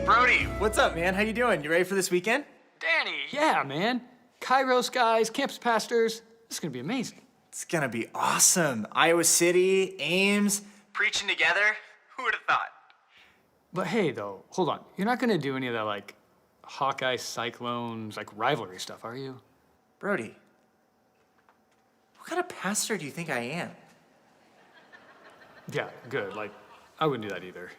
Brody, what's up, man? How you doing? You ready for this weekend? Danny, yeah, man. Kairos guys, campus pastors, this is gonna be amazing. It's gonna be awesome. Iowa City, Ames, preaching together. Who would have thought? But hey, though, hold on. You're not gonna do any of that, like, Hawkeye Cyclones, like, rivalry stuff, are you? Brody, what kind of pastor do you think I am? Yeah, good. Like, I wouldn't do that either.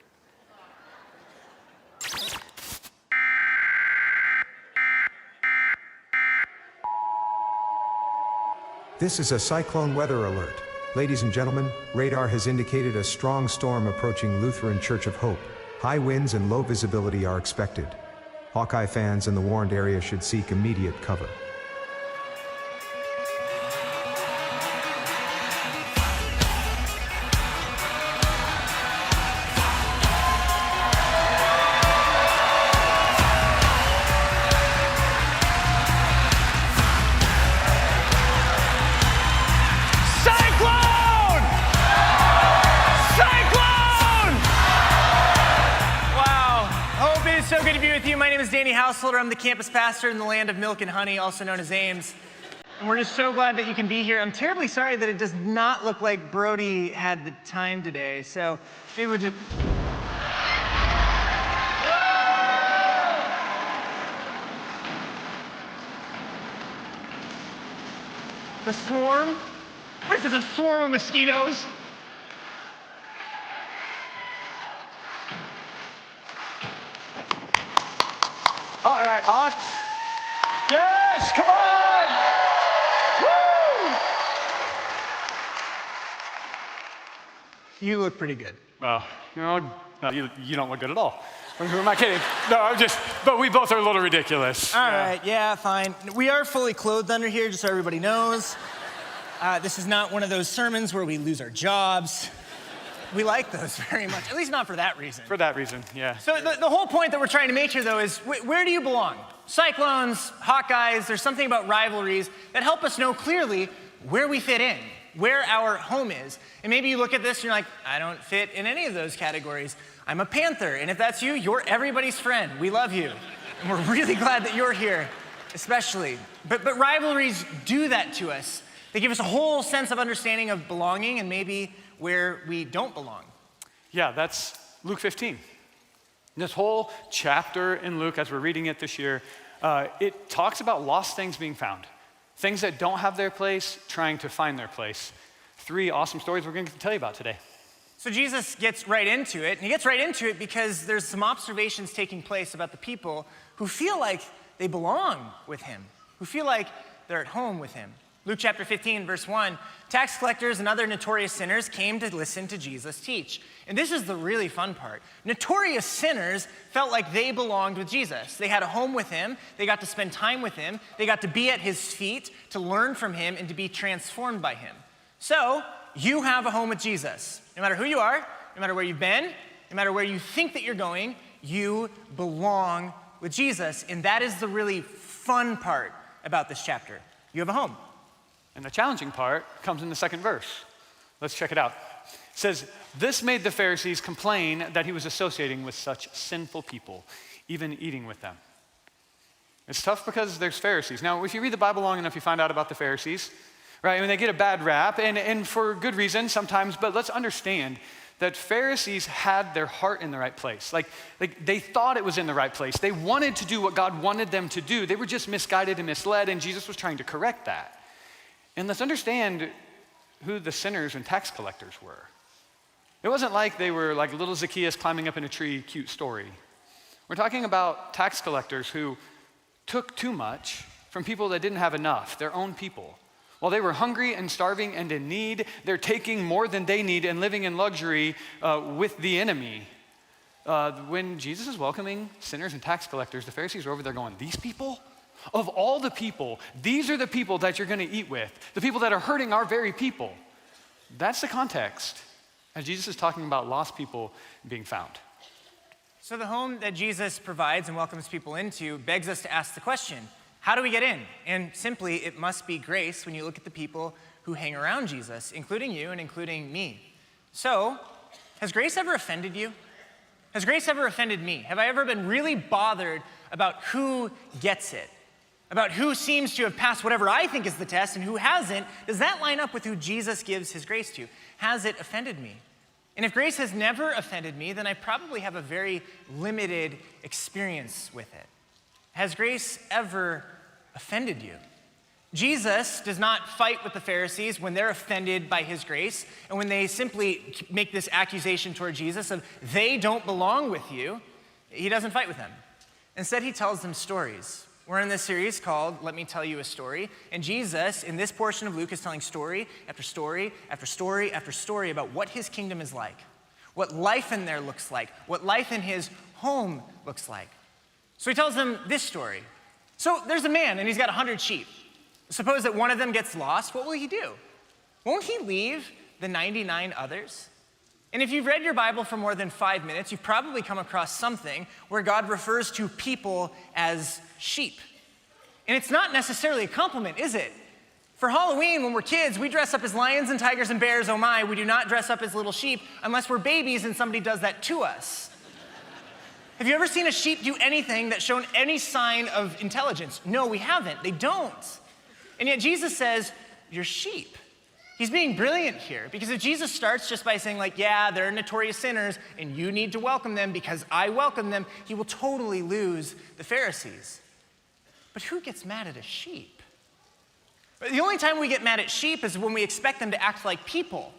This is a cyclone weather alert. Ladies and gentlemen, radar has indicated a strong storm approaching Lutheran Church of Hope. High winds and low visibility are expected. Hawkeye fans in the warned area should seek immediate cover. So good to be with you. My name is Housholder. I'm the campus pastor in the land of milk and honey, also known as Ames. And we're just so glad that you can be here. I'm terribly sorry that it does not look like Brody had the time today. So maybe we'll just... The swarm? What is this, a swarm of mosquitoes? All right, on. Yes, come on! Woo! You look pretty good. Well, you don't look good at all. Who am I kidding? No, but we both are a little ridiculous. All right, yeah, fine. We are fully clothed under here, just so everybody knows. This is not one of those sermons where we lose our jobs. We like those very much, at least not for that reason. For that reason, yeah. So the whole point that we're trying to make here, though, is where do you belong? Cyclones, Hawkeyes, there's something about rivalries that help us know clearly where we fit in, where our home is. And maybe you look at this and you're like, I don't fit in any of those categories. I'm a Panther, and if that's you, you're everybody's friend. We love you. And we're really glad that you're here, especially. But rivalries do that to us. They give us a whole sense of understanding of belonging and maybe where we don't belong. Yeah, that's Luke 15. This whole chapter in Luke, as we're reading it this year, it talks about lost things being found. Things that don't have their place, trying to find their place. 3 awesome stories we're going to tell you about today. So Jesus gets right into it, and he gets right into it because there's some observations taking place about the people who feel like they belong with him, who feel like they're at home with him. Luke chapter 15, verse 1, tax collectors and other notorious sinners came to listen to Jesus teach. And this is the really fun part. Notorious sinners felt like they belonged with Jesus. They had a home with him. They got to spend time with him. They got to be at his feet, to learn from him, and to be transformed by him. So you have a home with Jesus. No matter who you are, no matter where you've been, no matter where you think that you're going, you belong with Jesus. And that is the really fun part about this chapter. You have a home. And the challenging part comes in the second verse. Let's check it out. It says, this made the Pharisees complain that he was associating with such sinful people, even eating with them. It's tough because there's Pharisees. Now, if you read the Bible long enough, you find out about the Pharisees, right? I mean, they get a bad rap, and for good reason sometimes, but let's understand that Pharisees had their heart in the right place. Like they thought it was in the right place. They wanted to do what God wanted them to do. They were just misguided and misled, and Jesus was trying to correct that. And let's understand who the sinners and tax collectors were. It wasn't like they were like little Zacchaeus climbing up in a tree, cute story. We're talking about tax collectors who took too much from people that didn't have enough, their own people. While they were hungry and starving and in need, they're taking more than they need and living in luxury with the enemy. When Jesus is welcoming sinners and tax collectors, the Pharisees are over there going, these people? Of all the people, these are the people that you're going to eat with, the people that are hurting our very people. That's the context as Jesus is talking about lost people being found. So the home that Jesus provides and welcomes people into begs us to ask the question, how do we get in? And simply, it must be grace when you look at the people who hang around Jesus, including you and including me. So, has grace ever offended you? Has grace ever offended me? Have I ever been really bothered about who gets it? About who seems to have passed whatever I think is the test and who hasn't? Does that line up with who Jesus gives his grace to? Has it offended me? And if grace has never offended me, then I probably have a very limited experience with it. Has grace ever offended you? Jesus does not fight with the Pharisees when they're offended by his grace and when they simply make this accusation toward Jesus of they don't belong with you. He doesn't fight with them. Instead, he tells them stories. We're in this series called Let Me Tell You a Story, and Jesus, in this portion of Luke, is telling story after story after story after story about what his kingdom is like, what life in there looks like, what life in his home looks like. So he tells them this story. So there's a man, and he's got 100 sheep. Suppose that one of them gets lost, what will he do? Won't he leave the 99 others? And if you've read your Bible for more than 5 minutes, you've probably come across something where God refers to people as sheep. And it's not necessarily a compliment, is it? For Halloween, when we're kids, we dress up as lions and tigers and bears, oh my. We do not dress up as little sheep unless we're babies and somebody does that to us. Have you ever seen a sheep do anything that's shown any sign of intelligence? No, we haven't. They don't. And yet Jesus says, you're sheep. He's being brilliant here, because if Jesus starts just by saying like, yeah, they're notorious sinners and you need to welcome them because I welcome them, he will totally lose the Pharisees. But who gets mad at a sheep? The only time we get mad at sheep is when we expect them to act like people.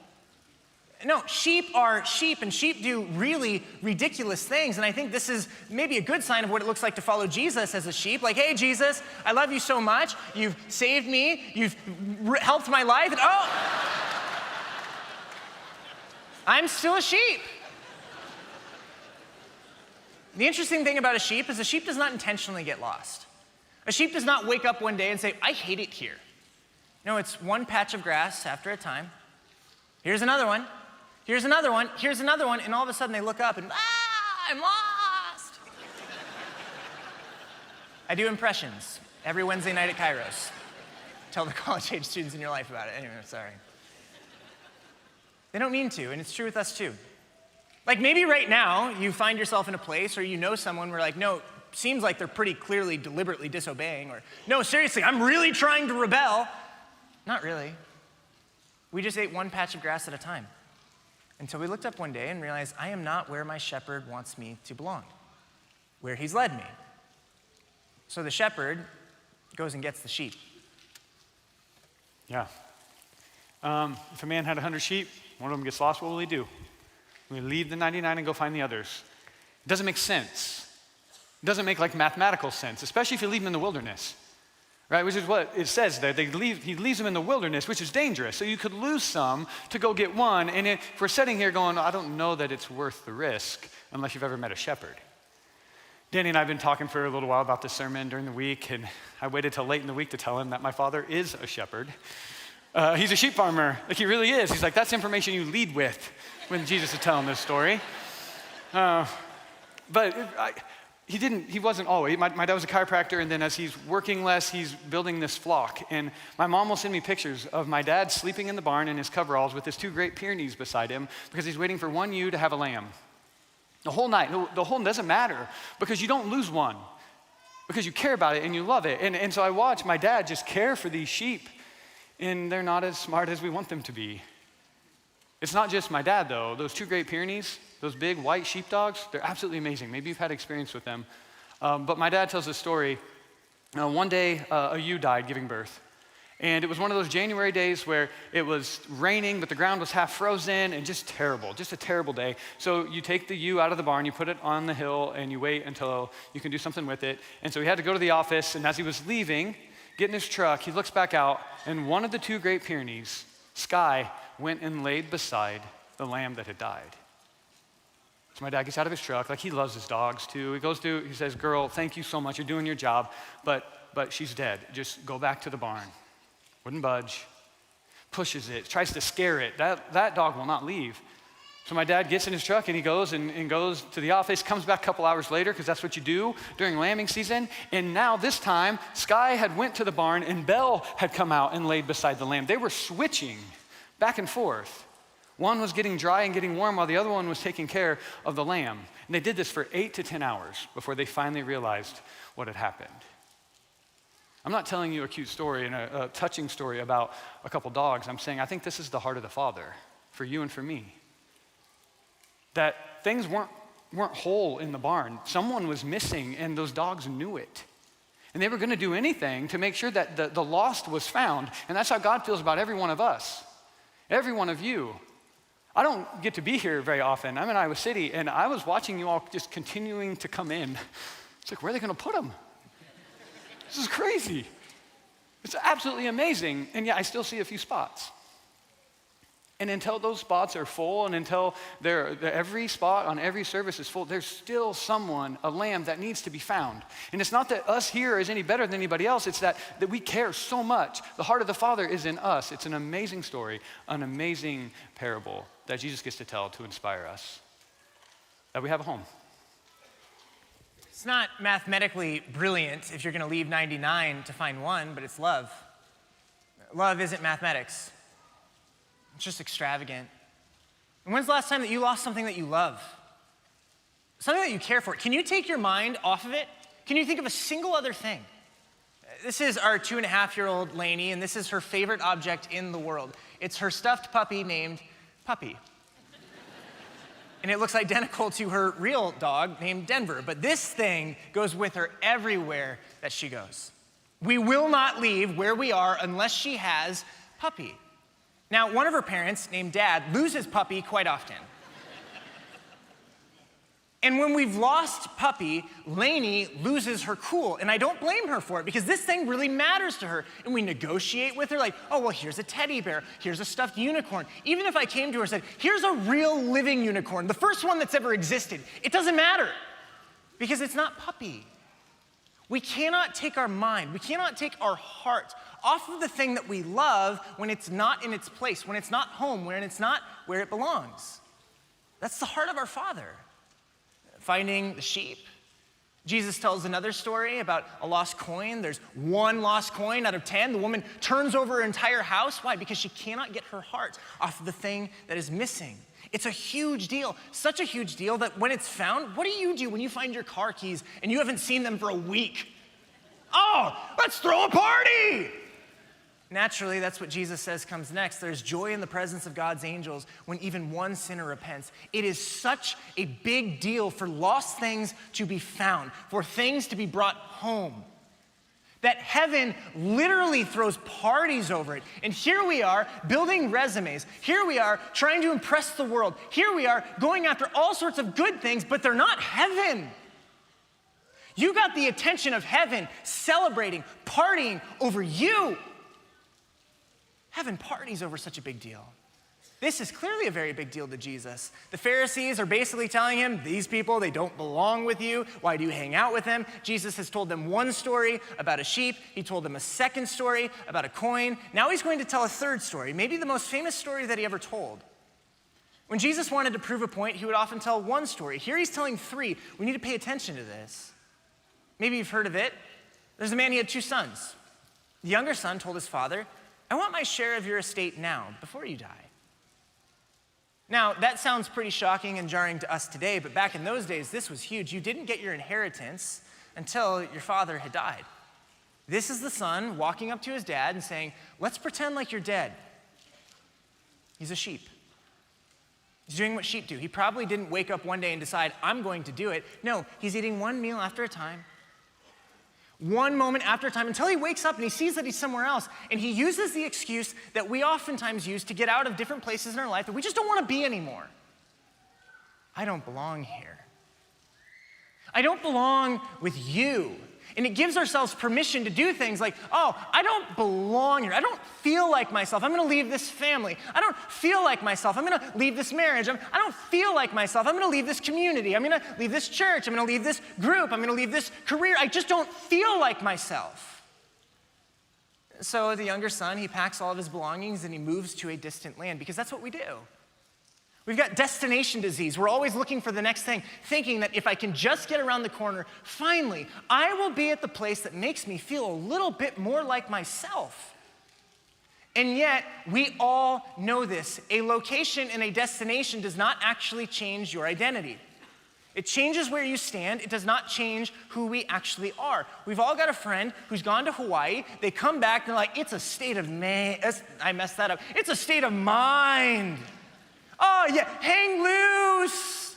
No, sheep are sheep, and sheep do really ridiculous things. And I think this is maybe a good sign of what it looks like to follow Jesus as a sheep. Like, hey, Jesus, I love you so much. You've saved me. You've helped my life. And I'm still a sheep. The interesting thing about a sheep is a sheep does not intentionally get lost. A sheep does not wake up one day and say, I hate it here. No, it's one patch of grass after a time. Here's another one. Here's another one, here's another one, and all of a sudden they look up and, I'm lost. I do impressions every Wednesday night at Kairos. Tell the college-age students in your life about it. Anyway, sorry. They don't mean to, and it's true with us too. Like maybe right now you find yourself in a place or you know someone where like, no, seems like they're pretty clearly deliberately disobeying, or no, seriously, I'm really trying to rebel. Not really. We just ate one patch of grass at a time. Until we looked up one day and realized, I am not where my shepherd wants me to belong, where he's led me. So the shepherd goes and gets the sheep. Yeah. If a man had 100 sheep, one of them gets lost, what will he do? Will he leave the 99 and go find the others? It doesn't make sense. It doesn't make like mathematical sense, especially if you leave them in the wilderness. Right, which is what it says there. He leaves them in the wilderness, which is dangerous. So you could lose some to go get one. And if we're sitting here going, I don't know that it's worth the risk unless you've ever met a shepherd. Danny and I have been talking for a little while about this sermon during the week, and I waited till late in the week to tell him that my father is a shepherd. He's a sheep farmer, like he really is. He's like, that's information you lead with when Jesus is telling this story. He wasn't always. My dad was a chiropractor, and then as he's working less, he's building this flock. And my mom will send me pictures of my dad sleeping in the barn in his coveralls with his 2 Great Pyrenees beside him because he's waiting for one ewe to have a lamb. The whole night. The whole doesn't matter because you don't lose one because you care about it and you love it. And so I watch my dad just care for these sheep, and they're not as smart as we want them to be. It's not just my dad, though. Those 2 Great Pyrenees, those big white sheepdogs, they're absolutely amazing. Maybe you've had experience with them. But my dad tells this story. One day, a ewe died giving birth. And it was one of those January days where it was raining, but the ground was half frozen and just terrible, just a terrible day. So you take the ewe out of the barn, you put it on the hill, and you wait until you can do something with it. And so he had to go to the office, and as he was leaving, getting his truck, he looks back out, and one of the 2 Great Pyrenees, Sky, went and laid beside the lamb that had died. So my dad gets out of his truck, like he loves his dogs too. He says, girl, thank you so much, you're doing your job, but she's dead. Just go back to the barn. Wouldn't budge. Pushes it, tries to scare it. That dog will not leave. So my dad gets in his truck and he goes and goes to the office, comes back a couple hours later, because that's what you do during lambing season. And now this time, Sky had went to the barn and Belle had come out and laid beside the lamb. They were switching back and forth. One was getting dry and getting warm while the other one was taking care of the lamb. And they did this for 8 to 10 hours before they finally realized what had happened. I'm not telling you a cute story and a touching story about a couple dogs. I'm saying I think this is the heart of the Father for you and for me. That things weren't whole in the barn. Someone was missing and those dogs knew it. And they were going to do anything to make sure that the lost was found. And that's how God feels about every one of us, every one of you. I don't get to be here very often. I'm in Iowa City, and I was watching you all just continuing to come in. It's like, where are they going to put them? This is crazy. It's absolutely amazing. And yet I still see a few spots. And until those spots are full and until every spot on every service is full, there's still someone, a lamb that needs to be found. And it's not that us here is any better than anybody else. It's that we care so much. The heart of the Father is in us. It's an amazing story, an amazing parable that Jesus gets to tell to inspire us, that we have a home. It's not mathematically brilliant if you're going to leave 99 to find one, but it's love. Love isn't mathematics. It's just extravagant. And when's the last time that you lost something that you love? Something that you care for? Can you take your mind off of it? Can you think of a single other thing? This is our 2.5-year-old Lainey, and this is her favorite object in the world. It's her stuffed puppy named Puppy. And it looks identical to her real dog named Denver, but this thing goes with her everywhere that she goes. We will not leave where we are unless she has Puppy. Now, one of her parents, named Dad, loses Puppy quite often. And when we've lost Puppy, Lainey loses her cool. And I don't blame her for it because this thing really matters to her. And we negotiate with her like, oh, well, here's a teddy bear. Here's a stuffed unicorn. Even if I came to her and said, here's a real living unicorn, the first one that's ever existed, it doesn't matter because it's not Puppy. We cannot take our mind, we cannot take our heart off of the thing that we love when it's not in its place, when it's not home, when it's not where it belongs. That's the heart of our Father. Finding the sheep. Jesus tells another story about a lost coin. There's one lost coin out of 10. The woman turns over her entire house. Why? Because she cannot get her heart off of the thing that is missing. It's a huge deal, such a huge deal that when it's found, what do you do when you find your car keys and you haven't seen them for a week? Oh, let's throw a party! Naturally, that's what Jesus says comes next. There's joy in the presence of God's angels when even one sinner repents. It is such a big deal for lost things to be found, for things to be brought home, that heaven literally throws parties over it. And here we are building resumes. Here we are trying to impress the world. Here we are going after all sorts of good things, but they're not heaven. You got the attention of heaven celebrating, partying over you. Heaven parties over such a big deal. This is clearly a very big deal to Jesus. The Pharisees are basically telling him, these people, they don't belong with you. Why do you hang out with them? Jesus has told them one story about a sheep. He told them a second story about a coin. Now he's going to tell a third story, maybe the most famous story that he ever told. When Jesus wanted to prove a point, he would often tell one story. Here he's telling three. We need to pay attention to this. Maybe you've heard of it. There's a man, he had 2 sons. The younger son told his father, I want my share of your estate now, before you die. Now, that sounds pretty shocking and jarring to us today, but back in those days, this was huge. You didn't get your inheritance until your father had died. This is the son walking up to his dad and saying, let's pretend like you're dead. He's a sheep. He's doing what sheep do. He probably didn't wake up one day and decide, I'm going to do it. No, he's eating one meal after a time. One moment after a time until he wakes up and he sees that he's somewhere else. And he uses the excuse that we oftentimes use to get out of different places in our life that we just don't want to be anymore. I don't belong here. I don't belong with you. And it gives ourselves permission to do things like, oh, I don't belong here. I don't feel like myself. I'm going to leave this family. I don't feel like myself. I'm going to leave this marriage. I don't feel like myself. I'm going to leave this community. I'm going to leave this church. I'm going to leave this group. I'm going to leave this career. I just don't feel like myself. So the younger son, he packs all of his belongings and he moves to a distant land because that's what we do. We've got destination disease. We're always looking for the next thing, thinking that if I can just get around the corner, finally, I will be at the place that makes me feel a little bit more like myself. And yet, we all know this. A location and a destination does not actually change your identity. It changes where you stand. It does not change who we actually are. We've all got a friend who's gone to Hawaii. They come back, and they're like, it's a state of I messed that up. It's a state of mind. Oh, yeah, hang loose.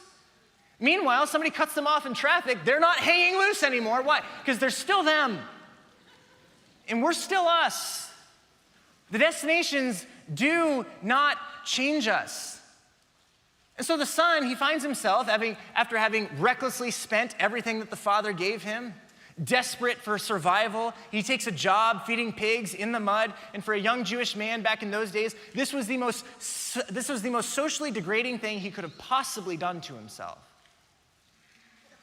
Meanwhile, somebody cuts them off in traffic. They're not hanging loose anymore. Why? Because they're still them. And we're still us. The destinations do not change us. And so the son, he finds himself, after having recklessly spent everything that the father gave him, desperate for survival, he takes a job feeding pigs in the mud. And for a young Jewish man back in those days, this was the most socially degrading thing he could have possibly done to himself.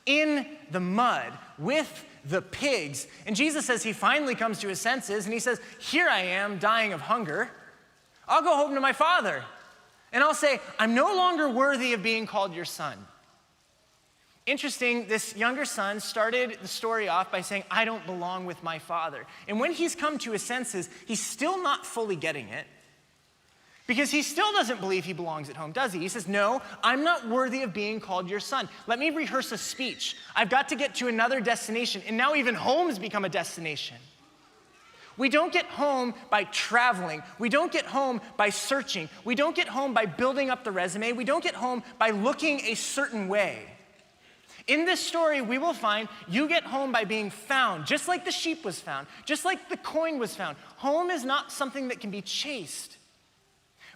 In the mud with the pigs. And Jesus says he finally comes to his senses and he says, here I am dying of hunger. I'll go home to my father and I'll say, I'm no longer worthy of being called your son. Interesting, this younger son started the story off by saying, I don't belong with my father. And when he's come to his senses, he's still not fully getting it. Because he still doesn't believe he belongs at home, does he? He says, no, I'm not worthy of being called your son. Let me rehearse a speech. I've got to get to another destination. And now even home's become a destination. We don't get home by traveling. We don't get home by searching. We don't get home by building up the resume. We don't get home by looking a certain way. In this story, we will find you get home by being found, just like the sheep was found, just like the coin was found. Home is not something that can be chased.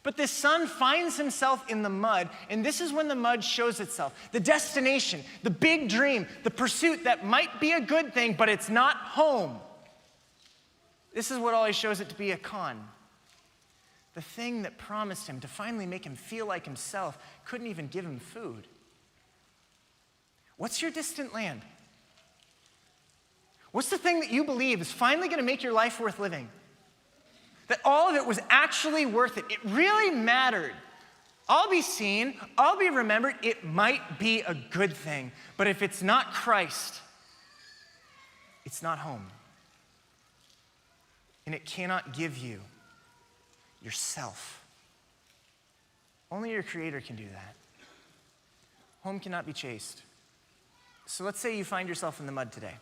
But this son finds himself in the mud, and this is when the mud shows itself. The destination, the big dream, the pursuit that might be a good thing, but it's not home. This is what always shows it to be a con. The thing that promised him to finally make him feel like himself couldn't even give him food. What's your distant land? What's the thing that you believe is finally going to make your life worth living? That all of it was actually worth it. It really mattered. I'll be seen, I'll be remembered. It might be a good thing, but if it's not Christ, it's not home. And it cannot give you yourself. Only your Creator can do that. Home cannot be chased. So let's say you find yourself in the mud today,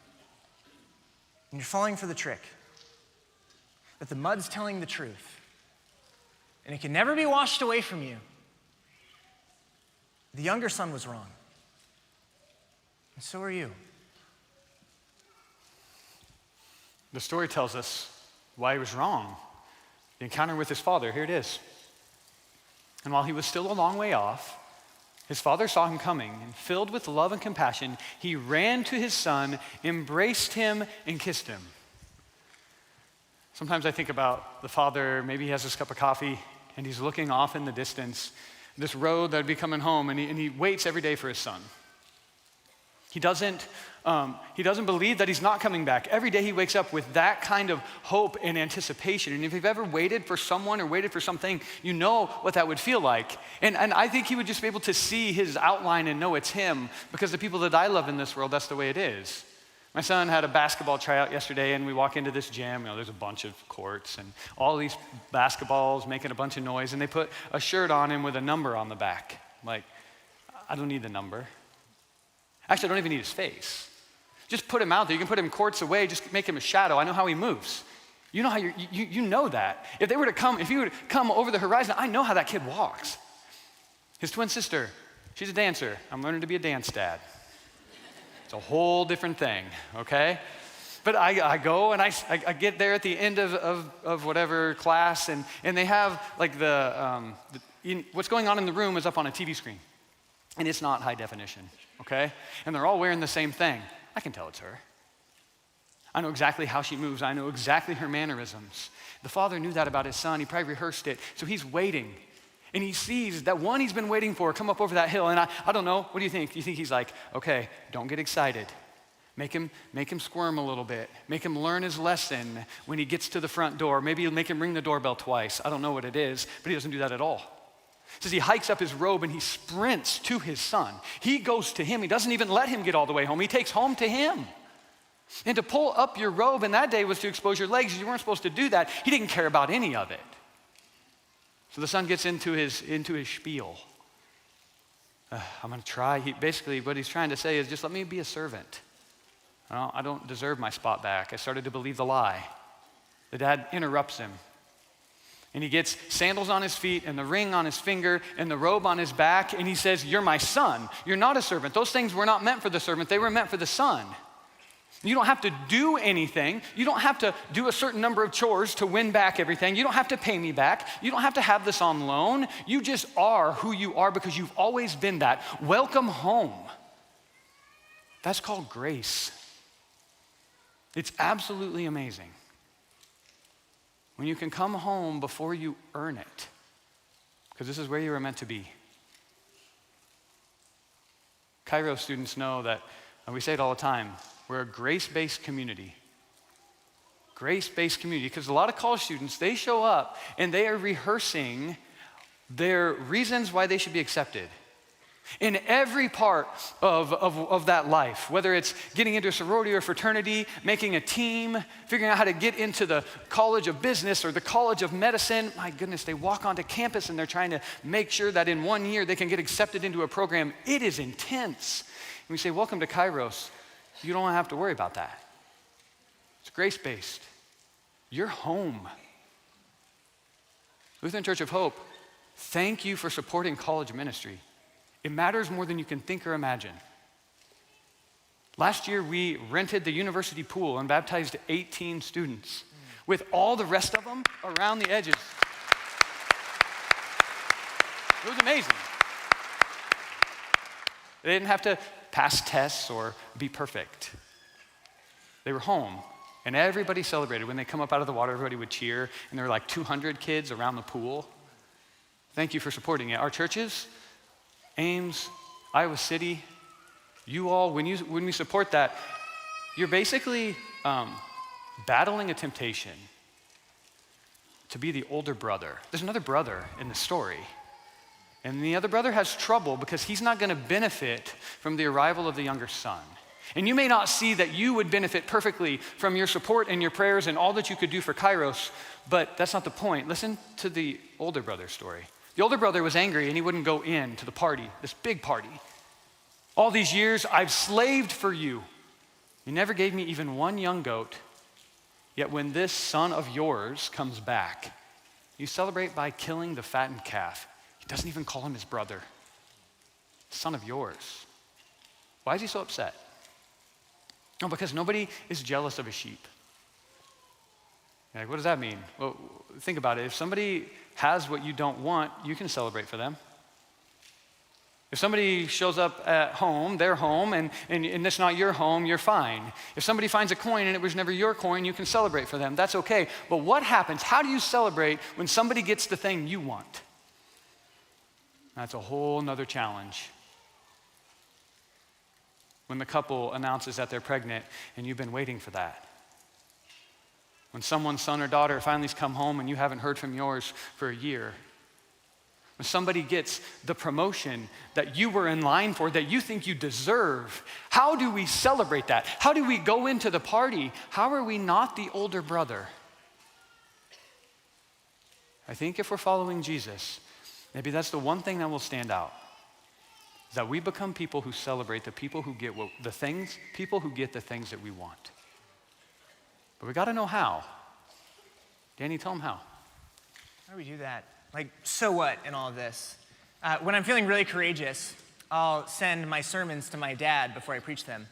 and you're falling for the trick. That the mud's telling the truth, and it can never be washed away from you. The younger son was wrong, and so are you. The story tells us why he was wrong. The encounter with his father, here it is. And while he was still a long way off, his father saw him coming, and filled with love and compassion, he ran to his son, embraced him, and kissed him. Sometimes I think about the father, maybe he has his cup of coffee and he's looking off in the distance, this road that would be coming home, and he waits every day for his son. He doesn't believe that he's not coming back. Every day he wakes up with that kind of hope and anticipation. And if you've ever waited for someone or waited for something, you know what that would feel like. And I think he would just be able to see his outline and know it's him, because the people that I love in this world, that's the way it is. My son had a basketball tryout yesterday, and we walk into this gym. There's a bunch of courts and all these basketballs making a bunch of noise, and they put a shirt on him with a number on the back. Like, I don't need the number. Actually, I don't even need his face. Just put him out there. You can put him courts away. Just make him a shadow. I know how he moves. You know how you know that. If he were to come over the horizon, I know how that kid walks. His twin sister, she's a dancer. I'm learning to be a dance dad. It's a whole different thing, okay? But I go and I get there at the end of whatever class, and they have like what's going on in the room is up on a TV screen, and it's not high definition, okay? And they're all wearing the same thing. I can tell it's her. I know exactly how she moves. I know exactly her mannerisms. The father knew that about his son. He probably rehearsed it, so he's waiting. And he sees that one he's been waiting for come up over that hill. And I don't know, what do you think? Do you think he's like, okay, don't get excited. Make him squirm a little bit. Make him learn his lesson when he gets to the front door. Maybe make him ring the doorbell twice. I don't know what it is, but he doesn't do that at all. It says he hikes up his robe and he sprints to his son. He goes to him. He doesn't even let him get all the way home. He takes home to him. And to pull up your robe in that day was to expose your legs. You weren't supposed to do that. He didn't care about any of it. So the son gets into his spiel. I'm going to try. Basically, what he's trying to say is just let me be a servant. I don't deserve my spot back. I started to believe the lie. The dad interrupts him. And he gets sandals on his feet and the ring on his finger and the robe on his back. And he says, you're my son. You're not a servant. Those things were not meant for the servant. They were meant for the son. You don't have to do anything. You don't have to do a certain number of chores to win back everything. You don't have to pay me back. You don't have to have this on loan. You just are who you are because you've always been that. Welcome home. That's called grace. It's absolutely amazing when you can come home before you earn it, because this is where you were meant to be. Kairos students know that, and we say it all the time, we're a grace-based community. Grace-based community, because a lot of college students, they show up and they are rehearsing their reasons why they should be accepted. In every part of that life, whether it's getting into a sorority or fraternity, making a team, figuring out how to get into the college of business or the college of medicine, my goodness, they walk onto campus and they're trying to make sure that in 1 year they can get accepted into a program. It is intense. And we say, welcome to Kairos. You don't have to worry about that. It's grace-based. You're home. Lutheran Church of Hope, thank you for supporting college ministry. It matters more than you can think or imagine. Last year, we rented the university pool and baptized 18 students with all the rest of them around the edges. It was amazing. They didn't have to pass tests or be perfect. They were home, and everybody celebrated. When they come up out of the water, everybody would cheer, and there were like 200 kids around the pool. Thank you for supporting it. Our churches, Ames, Iowa City, you all, when we support that, you're basically battling a temptation to be the older brother. There's another brother in the story. And the other brother has trouble because he's not going to benefit from the arrival of the younger son. And you may not see that you would benefit perfectly from your support and your prayers and all that you could do for Kairos, but that's not the point. Listen to the older brother's story. The older brother was angry and he wouldn't go in to the party, this big party. All these years, I've slaved for you. You never gave me even one young goat. Yet when this son of yours comes back, you celebrate by killing the fattened calf. He doesn't even call him his brother. Son of yours. Why is he so upset? No, because nobody is jealous of a sheep. You're like, what does that mean? Well, think about it. If somebody has what you don't want, you can celebrate for them. If somebody shows up at home, their home, and it's not your home, you're fine. If somebody finds a coin and it was never your coin, you can celebrate for them. That's okay. But what happens? How do you celebrate when somebody gets the thing you want? That's a whole nother challenge. When the couple announces that they're pregnant and you've been waiting for that. When someone's son or daughter finally's come home and you haven't heard from yours for a year. When somebody gets the promotion that you were in line for, that you think you deserve, how do we celebrate that? How do we go into the party? How are we not the older brother? I think if we're following Jesus, maybe that's the one thing that will stand out. Is that we become people who celebrate the people who get the things that we want. But we got to know how. Danny, tell them how. How do we do that? Like, so what in all of this? When I'm feeling really courageous, I'll send my sermons to my dad before I preach them.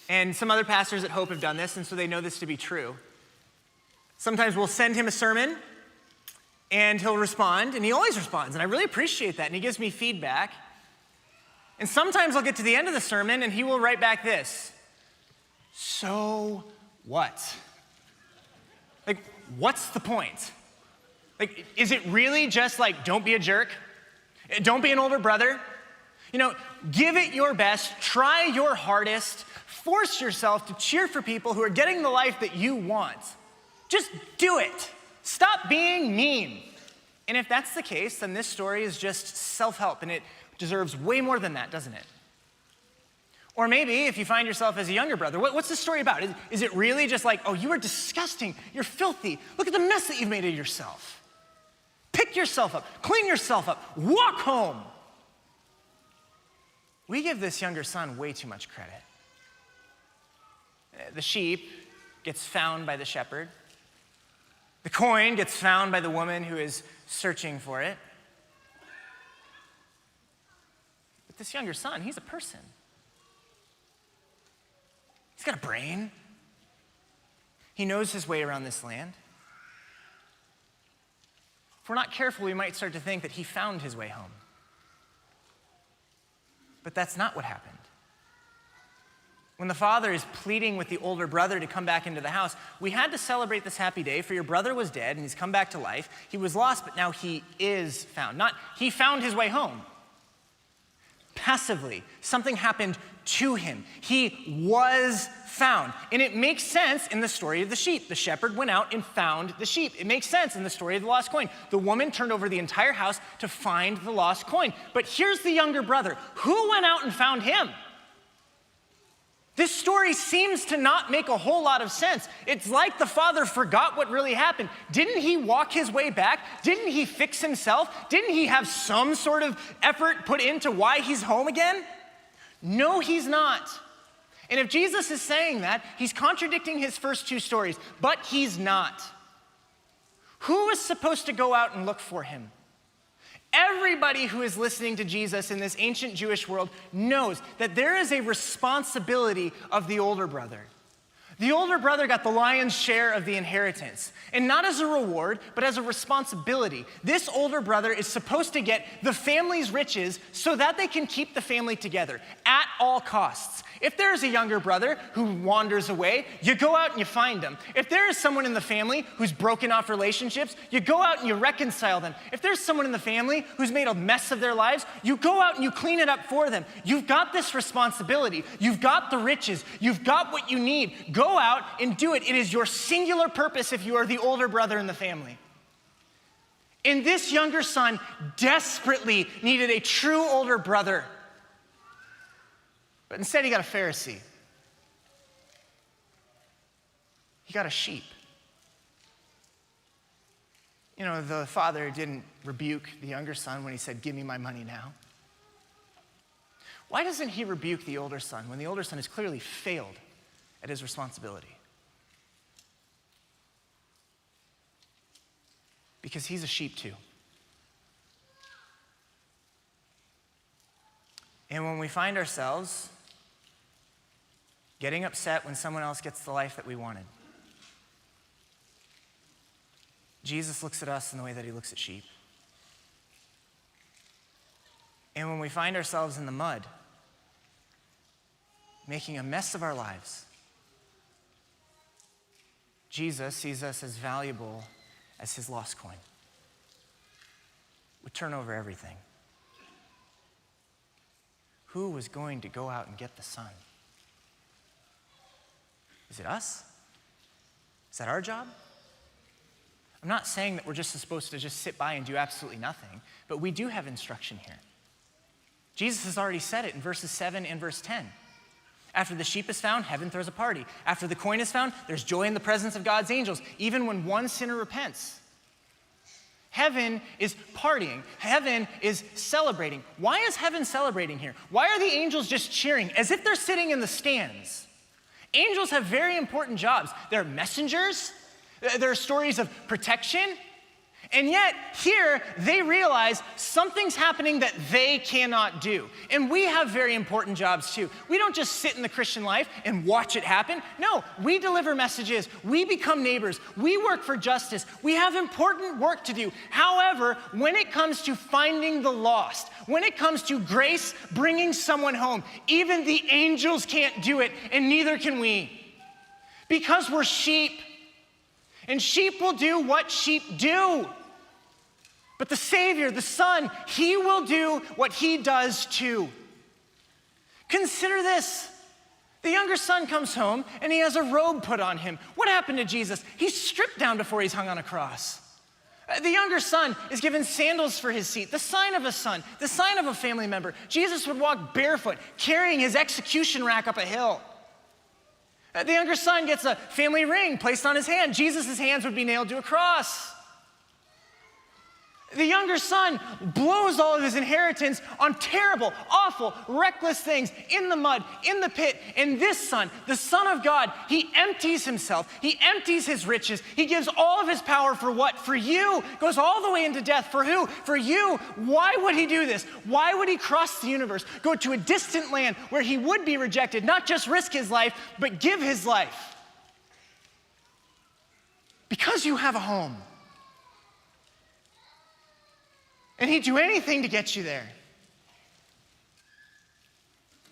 And some other pastors at Hope have done this, and so they know this to be true. Sometimes we'll send him a sermon, and he'll respond, and he always responds, and I really appreciate that, and he gives me feedback. And sometimes I'll get to the end of the sermon, and he will write back this: so what? Like, what's the point? Like, is it really just like, don't be a jerk? Don't be an older brother? You know, give it your best, try your hardest, force yourself to cheer for people who are getting the life that you want. Just do it. Stop being mean. And if that's the case, then this story is just self-help, and it deserves way more than that, doesn't it? Or maybe if you find yourself as a younger brother, what's the story about? Is it really just like, oh, you are disgusting, you're filthy, look at the mess that you've made of yourself. Pick yourself up, clean yourself up, walk home. We give this younger son way too much credit. The sheep gets found by the shepherd. The coin gets found by the woman who is searching for it. But this younger son, he's a person. He's got a brain. He knows his way around this land. If we're not careful, we might start to think that he found his way home. But that's not what happened. When the father is pleading with the older brother to come back into the house, we had to celebrate this happy day, for your brother was dead and he's come back to life. He was lost, but now he is found. Not he found his way home. Passively, something happened to him. He was found. And it makes sense in the story of the sheep. The shepherd went out and found the sheep. It makes sense in the story of the lost coin. The woman turned over the entire house to find the lost coin. But here's the younger brother. Who went out and found him? This story seems to not make a whole lot of sense. It's like the father forgot what really happened. Didn't he walk his way back? Didn't he fix himself? Didn't he have some sort of effort put into why he's home again? No, he's not. And if Jesus is saying that, he's contradicting his first two stories, but he's not. Who is supposed to go out and look for him? Everybody who is listening to Jesus in this ancient Jewish world knows that there is a responsibility of the older brother. The older brother got the lion's share of the inheritance, and not as a reward, but as a responsibility. This older brother is supposed to get the family's riches so that they can keep the family together at all costs. If there is a younger brother who wanders away, you go out and you find him. If there is someone in the family who's broken off relationships, you go out and you reconcile them. If there's someone in the family who's made a mess of their lives, you go out and you clean it up for them. You've got this responsibility. You've got the riches. You've got what you need. Go out and do it. It is your singular purpose if you are the older brother in the family. And this younger son desperately needed a true older brother. But instead, he got a Pharisee. He got a sheep. You know, the father didn't rebuke the younger son when he said, "Give me my money now." Why doesn't he rebuke the older son when the older son has clearly failed at his responsibility? Because he's a sheep too. And when we find ourselves getting upset when someone else gets the life that we wanted, Jesus looks at us in the way that he looks at sheep. And when we find ourselves in the mud, making a mess of our lives, Jesus sees us as valuable as his lost coin. Would turn over everything. Who was going to go out and get the son? Is it us? Is that our job? I'm not saying that we're just supposed to just sit by and do absolutely nothing, but we do have instruction here. Jesus has already said it in verses 7 and verse 10. After the sheep is found, heaven throws a party. After the coin is found, there's joy in the presence of God's angels, even when one sinner repents. Heaven is partying. Heaven is celebrating. Why is heaven celebrating here? Why are the angels just cheering as if they're sitting in the stands? Angels have very important jobs. They're messengers. There are stories of protection. And yet, here, they realize something's happening that they cannot do. And we have very important jobs too. We don't just sit in the Christian life and watch it happen. No, we deliver messages. We become neighbors. We work for justice. We have important work to do. However, when it comes to finding the lost, when it comes to grace bringing someone home, even the angels can't do it, and neither can we. Because we're sheep. And sheep will do what sheep do. But the Savior, the Son, he will do what he does too. Consider this. The younger son comes home and he has a robe put on him. What happened to Jesus? He's stripped down before he's hung on a cross. The younger son is given sandals for his seat, the sign of a son, the sign of a family member. Jesus would walk barefoot, carrying his execution rack up a hill. The younger son gets a family ring placed on his hand. Jesus' hands would be nailed to a cross. The younger son blows all of his inheritance on terrible, awful, reckless things in the mud, in the pit. And this son, the Son of God, he empties himself. He empties his riches. He gives all of his power for what? For you. Goes all the way into death. For who? For you. Why would he do this? Why would he cross the universe, go to a distant land where he would be rejected, not just risk his life, but give his life? Because you have a home. And he'd do anything to get you there.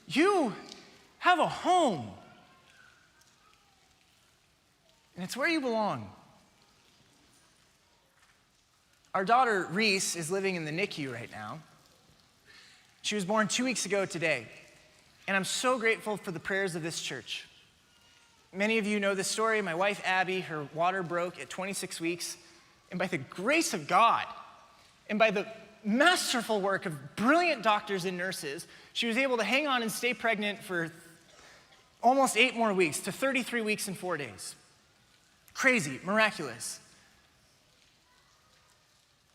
You have a home. And it's where you belong. Our daughter, Reese, is living in the NICU right now. She was born 2 weeks ago today. And I'm so grateful for the prayers of this church. Many of you know this story. My wife, Abby, her water broke at 26 weeks. And by the grace of God, and by the masterful work of brilliant doctors and nurses, she was able to hang on and stay pregnant for almost 8 more weeks, to 33 weeks and 4 days. Crazy, miraculous.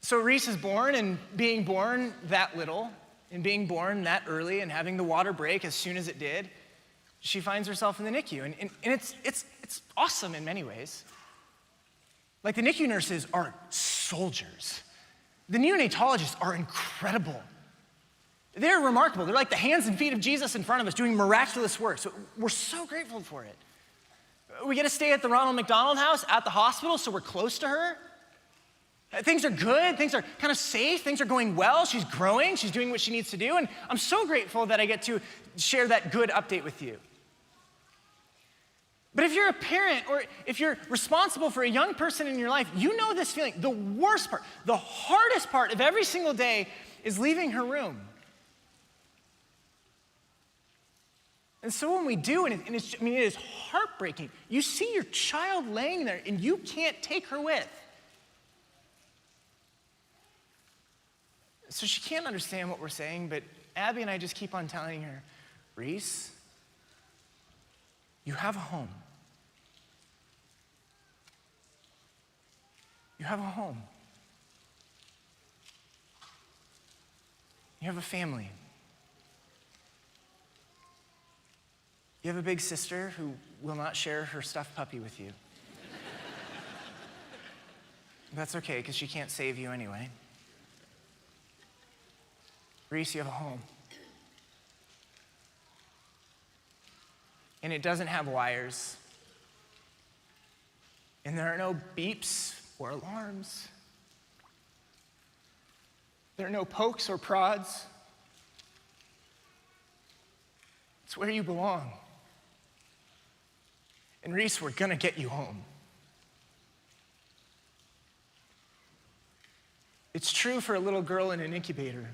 So Reese is born, and being born that little, and being born that early, and having the water break as soon as it did, she finds herself in the NICU. And it's awesome in many ways. Like, the NICU nurses are soldiers. The neonatologists are incredible. They're remarkable. They're like the hands and feet of Jesus in front of us doing miraculous work. So we're so grateful for it. We get to stay at the Ronald McDonald House at the hospital, so we're close to her. Things are good. Things are kind of safe. Things are going well. She's growing. She's doing what she needs to do. And I'm so grateful that I get to share that good update with you. But if you're a parent, or if you're responsible for a young person in your life, you know this feeling. The worst part, the hardest part of every single day is leaving her room. And so when we do, and it is heartbreaking. You see your child laying there, and you can't take her with. So she can't understand what we're saying, but Abby and I just keep on telling her, Reese, you have a home. You have a home. You have a family. You have a big sister who will not share her stuffed puppy with you. That's okay, because she can't save you anyway. Reese, you have a home. And it doesn't have wires. And there are no beeps or alarms. There are no pokes or prods. It's where you belong. And Reese, we're gonna get you home. It's true for a little girl in an incubator.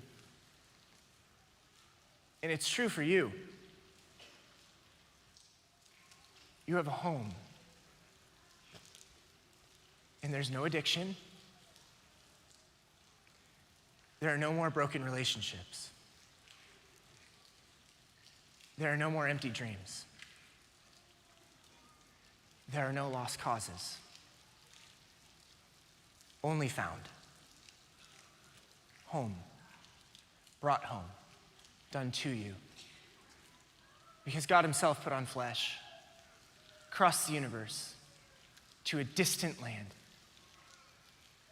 And it's true for you. You have a home. And there's no addiction. There are no more broken relationships. There are no more empty dreams. There are no lost causes. Only found. Home. Brought home. Done to you. Because God himself put on flesh, crossed the universe to a distant land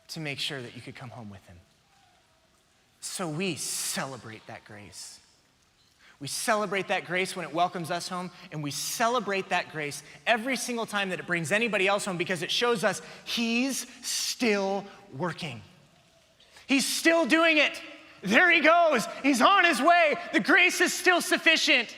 to make sure that you could come home with him. So we celebrate that grace. We celebrate that grace when it welcomes us home, and we celebrate that grace every single time that it brings anybody else home, because it shows us he's still working. He's still doing it. There he goes. He's on his way. The grace is still sufficient.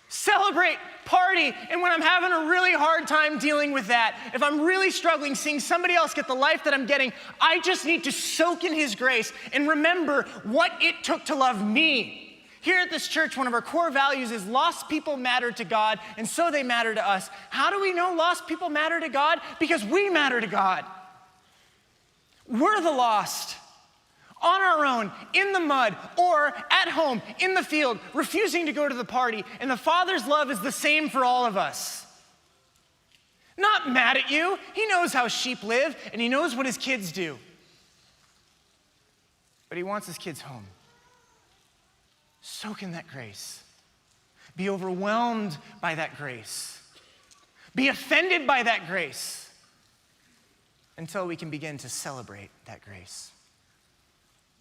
Celebrate, party, and when I'm having a really hard time dealing with that, if I'm really struggling seeing somebody else get the life that I'm getting, I just need to soak in his grace and remember what it took to love me. Here at this church, one of our core values is lost people matter to God, and so they matter to us. How do we know lost people matter to God? Because we matter to God. We're the lost, on our own, in the mud, or at home, in the field, refusing to go to the party, and the Father's love is the same for all of us. Not mad at you. He knows how sheep live, and he knows what his kids do. But he wants his kids home. Soak in that grace. Be overwhelmed by that grace. Be offended by that grace until we can begin to celebrate that grace.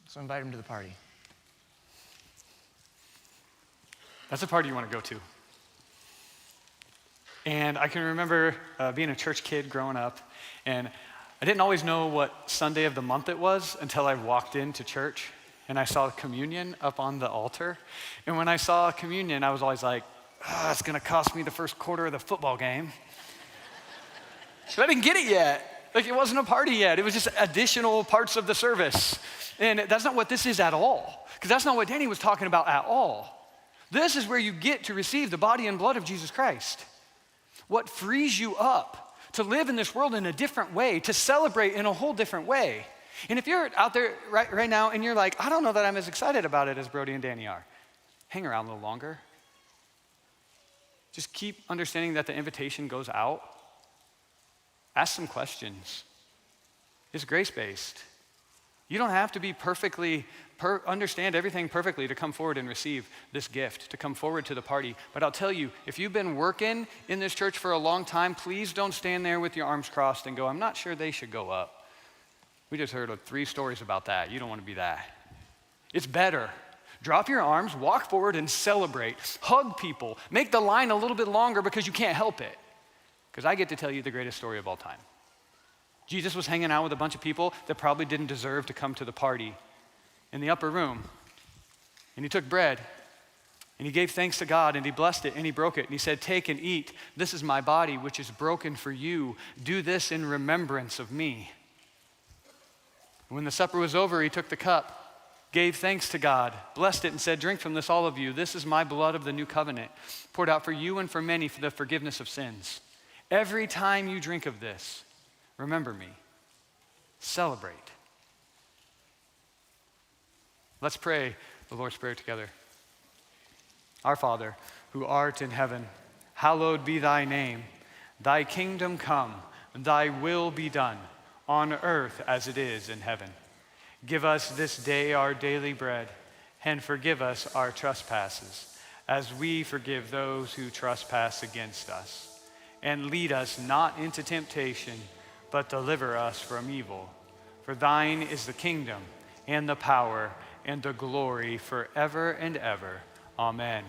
So invite him to the party. That's a party you want to go to. And I can remember being a church kid growing up, and I didn't always know what Sunday of the month it was until I walked into church and I saw communion up on the altar. And when I saw communion, I was always like, it's gonna cost me the first quarter of the football game. But I didn't get it yet. Like, it wasn't a party yet. It was just additional parts of the service. And that's not what this is at all, because that's not what Danny was talking about at all. This is where you get to receive the body and blood of Jesus Christ. What frees you up to live in this world in a different way, to celebrate in a whole different way. And if you're out there right now and you're like, I don't know that I'm as excited about it as Brody and Danny are, hang around a little longer. Just keep understanding that the invitation goes out. Ask some questions. It's grace-based. You don't have to be understand everything perfectly to come forward and receive this gift, to come forward to the party. But I'll tell you, if you've been working in this church for a long time, please don't stand there with your arms crossed and go, I'm not sure they should go up. We just heard 3 stories about that. You don't want to be that. It's better. Drop your arms, walk forward and celebrate. Hug people. Make the line a little bit longer because you can't help it. Because I get to tell you the greatest story of all time. Jesus was hanging out with a bunch of people that probably didn't deserve to come to the party in the upper room. And he took bread and he gave thanks to God and he blessed it and he broke it and he said, take and eat. This is my body which is broken for you. Do this in remembrance of me. When the supper was over, he took the cup, gave thanks to God, blessed it and said, drink from this all of you. This is my blood of the new covenant, poured out for you and for many for the forgiveness of sins. Every time you drink of this, remember me. Celebrate. Let's pray the Lord's Prayer together. Our Father, who art in heaven, hallowed be thy name. Thy kingdom come, thy will be done, on earth as it is in heaven. Give us this day our daily bread, and forgive us our trespasses, as we forgive those who trespass against us. And lead us not into temptation, but deliver us from evil. For thine is the kingdom, and the power, and the glory forever and ever. Amen.